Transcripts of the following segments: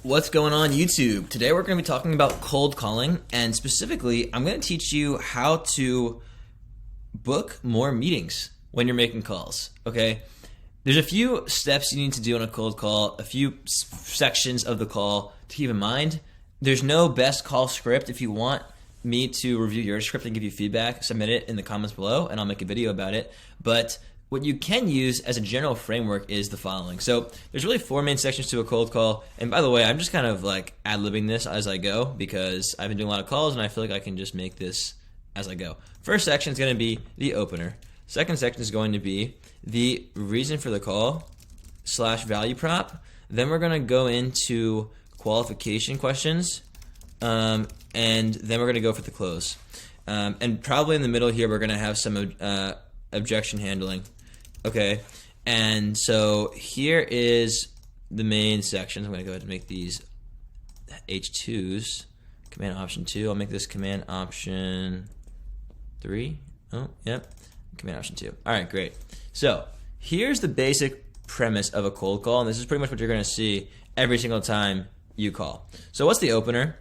What's going on YouTube? Today we're going to be talking about cold calling, and specifically I'm going to teach you how to book more meetings when you're making calls, okay? There's a few steps you need to do on a cold call, a few sections of the call to keep in mind. There's no best call script. If you want me to review your script and give you feedback, submit it in the comments below and I'll make a video about it. But what you can use as a general framework is the following. So there's really four main sections to a cold call. And by the way, I'm just kind of like ad-libbing this as I go because I've been doing a lot of calls and I feel like I can just make this as I go. First section is going to be the opener. Second section is going to be the reason for the call / value prop. Then we're going to go into qualification questions, and then we're going to go for the close. And probably in the middle here, we're going to have some objection handling. Okay, and so here is the main sections. I'm going to go ahead and make these H2s. Command option 2. I'll make this command option 3. Oh, yep. Command option 2. All right, great. So here's the basic premise of a cold call, and this is pretty much what you're going to see every single time you call. So what's the opener?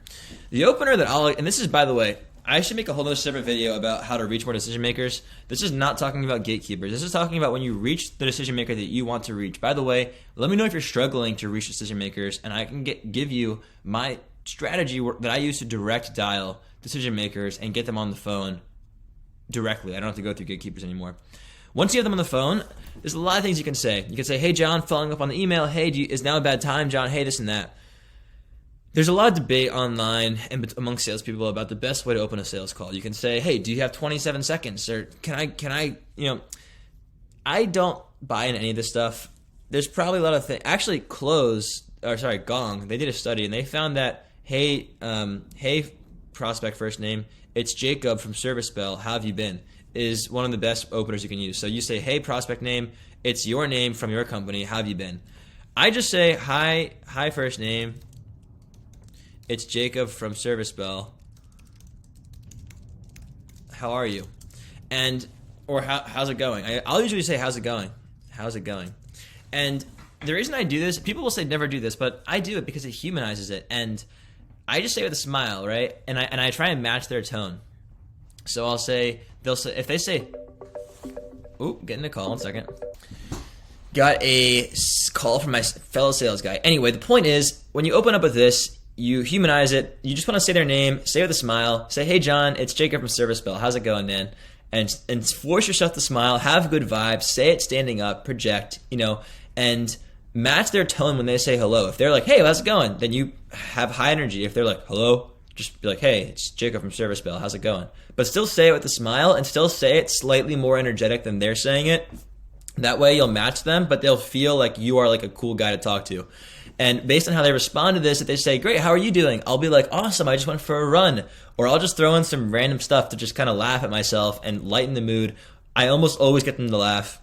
The opener that and this is, by the way, I should make a whole other separate video about how to reach more decision makers. This is not talking about gatekeepers. This is talking about when you reach the decision maker that you want to reach. By the way, let me know if you're struggling to reach decision makers, and I can give you my strategy that I use to direct dial decision makers and get them on the phone directly. I don't have to go through gatekeepers anymore. Once you have them on the phone, there's a lot of things you can say. You can say, hey, John, following up on the email. Hey, is now a bad time, John? Hey, this and that. There's a lot of debate online and among salespeople about the best way to open a sales call. You can say, hey, do you have 27 seconds? Or can I, I don't buy in any of this stuff. There's probably a lot of things. Actually, Gong, they did a study and they found that, hey, prospect first name, it's Jacob from Service Bell, how have you been, is one of the best openers you can use. So you say, hey, prospect name, it's your name from your company, how have you been? I just say, hi first name, it's Jacob from Service Bell, how are you? Or how's it going? I'll usually say, how's it going? How's it going? And the reason I do this, people will say never do this, but I do it because it humanizes it. And I just say with a smile, right? And I try and match their tone. So I'll say, if they say, ooh, getting a call, 1 second. Got a call from my fellow sales guy. Anyway, the point is, when you open up with this, you humanize it. You just want to say their name, say with a smile, say, hey, John, it's Jacob from Service Bell. How's it going, man? And force yourself to smile, have good vibes, say it standing up, project, and match their tone when they say hello. If they're like, hey, how's it going? Then you have high energy. If they're like, hello, just be like, hey, it's Jacob from Service Bell. How's it going? But still say it with a smile and still say it slightly more energetic than they're saying it. That way you'll match them, but they'll feel like you are like a cool guy to talk to. And based on how they respond to this, if they say, great, how are you doing? I'll be like, awesome, I just went for a run. Or I'll just throw in some random stuff to just kind of laugh at myself and lighten the mood. I almost always get them to laugh.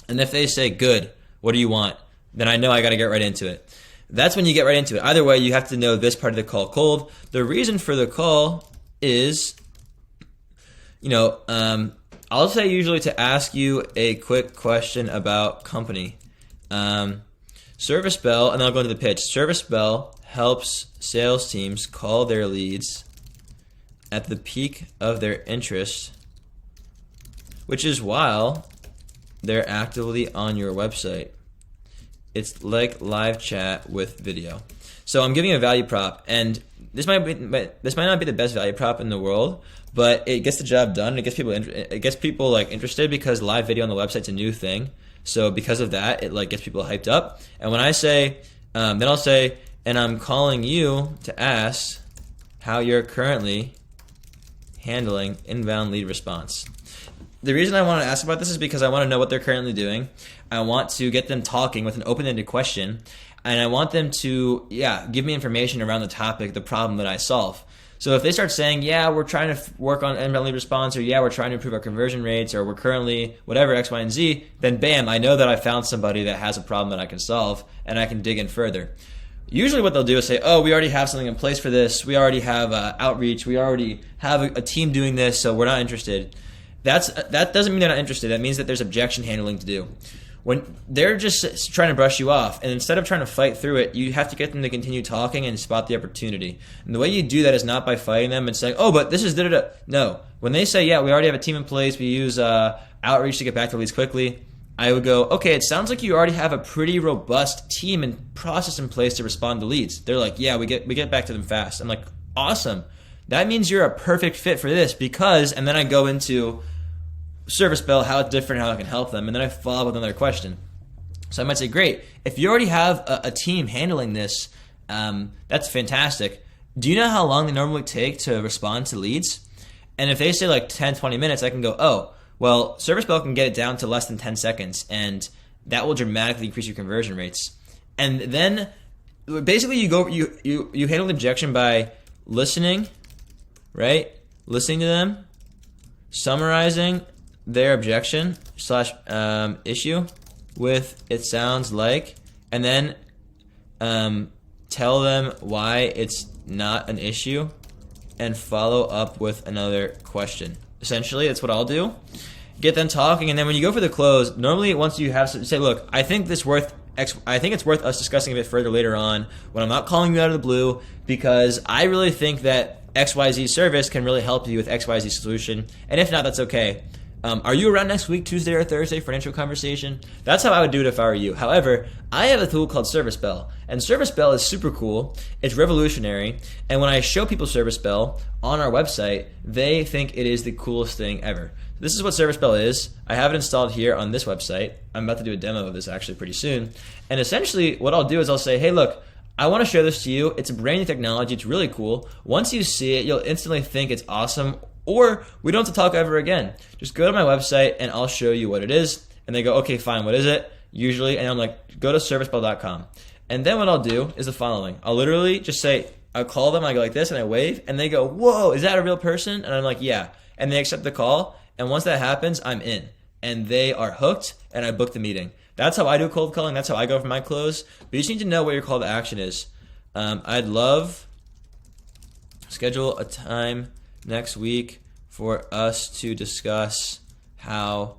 And if they say, good, what do you want? Then I know I got to get right into it. That's when you get right into it. Either way, you have to know this part of the call cold. The reason for the call is, I'll say usually to ask you a quick question about company. Service Bell, and then I'll go into the pitch. Service Bell helps sales teams call their leads at the peak of their interest, which is while they're actively on your website. It's like live chat with video. So I'm giving a value prop, and this might not be the best value prop in the world, but it gets the job done. It gets people like interested because live video on the website's a new thing. So because of that, it like gets people hyped up. And when I say, then I'll say, and I'm calling you to ask how you're currently handling inbound lead response. The reason I want to ask about this is because I want to know what they're currently doing. I want to get them talking with an open-ended question, and I want them to, give me information around the topic, the problem that I solve. So if they start saying, we're trying to work on inbound lead response, or we're trying to improve our conversion rates, or we're currently whatever, X, Y, and Z, then bam, I know that I found somebody that has a problem that I can solve, and I can dig in further. Usually what they'll do is say, oh, we already have something in place for this. We already have outreach. We already have a team doing this, so we're not interested. That doesn't mean they're not interested. That means that there's objection handling to do. when they're just trying to brush you off, and instead of trying to fight through it, you have to get them to continue talking and spot the opportunity. And the way you do that is not by fighting them and saying, oh, but this is da-da-da. No. When they say, yeah, we already have a team in place, we use outreach to get back to leads quickly, I would go, okay, it sounds like you already have a pretty robust team and process in place to respond to leads. They're like, yeah, we get back to them fast. I'm like, awesome. That means you're a perfect fit for this because, and then I go into Service Bell, how it's different, how I can help them, and then I follow up with another question. So I might say, great, if you already have a team handling this, that's fantastic. Do you know how long they normally take to respond to leads? And if they say like 10, 20 minutes, I can go, oh, well, Service Bell can get it down to less than 10 seconds, and that will dramatically increase your conversion rates. And then basically you handle the objection by listening, right? Listening to them, summarizing their objection / issue with it sounds like, and then tell them why it's not an issue, and follow up with another question. Essentially, that's what I'll do. Get them talking, and then when you go for the close, normally once you have say, look, I think it's worth us discussing a bit further later on when I'm not calling you out of the blue, because I really think that XYZ service can really help you with XYZ solution, and if not, that's okay. Are you around next week, Tuesday or Thursday, for an intro conversation? That's how I would do it if I were you. However, I have a tool called Service Bell, and Service Bell is super cool. It's revolutionary, and when I show people Service Bell on our website, they think it is the coolest thing ever. This is what Service Bell is. I have it installed here on this website. I'm about to do a demo of this actually pretty soon. And essentially, what I'll do is I'll say, hey, look, I want to show this to you. It's a brand new technology. It's really cool. Once you see it, you'll instantly think it's awesome, or we don't have to talk ever again. Just go to my website and I'll show you what it is. And they go, okay, fine, what is it? Usually, and I'm like, go to servicebell.com. And then what I'll do is the following. I'll literally just say, I'll call them, I go like this, and I wave, and they go, whoa, is that a real person? And I'm like, yeah. And they accept the call, and once that happens, I'm in. And they are hooked, and I book the meeting. That's how I do cold calling. That's how I go for my close. But you just need to know what your call to action is. I'd love schedule a time next week for us to discuss how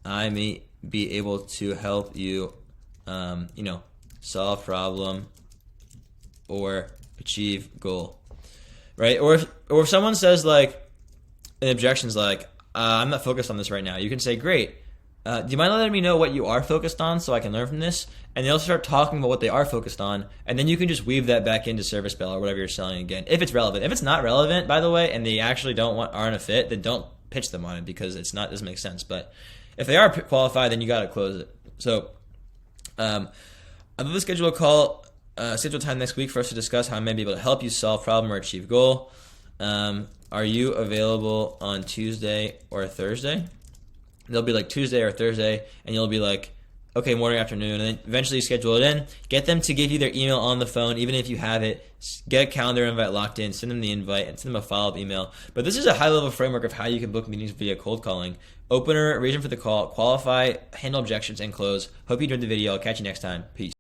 I may be able to help you, solve problem or achieve goal, right? Or if someone says like an objection's like, I'm not focused on this right now, you can say, great. Do you mind letting me know what you are focused on so I can learn from this? And they'll start talking about what they are focused on, and then you can just weave that back into Service Bell or whatever you're selling again, if it's relevant. If it's not relevant, by the way, and they actually aren't a fit, then don't pitch them on it because doesn't make sense. But if they are qualified, then you got to close it. So I'd love to schedule a call, schedule time next week for us to discuss how I may be able to help you solve problem or achieve goal. Are you available on Tuesday or Thursday? They'll be like Tuesday or Thursday, and you'll be like, okay, morning, afternoon, and then eventually you schedule it in. Get them to give you their email on the phone, even if you have it. Get a calendar invite locked in, send them the invite, and send them a follow-up email. But this is a high-level framework of how you can book meetings via cold calling. Opener, reason for the call, qualify, handle objections, and close. Hope you enjoyed the video. I'll catch you next time. Peace.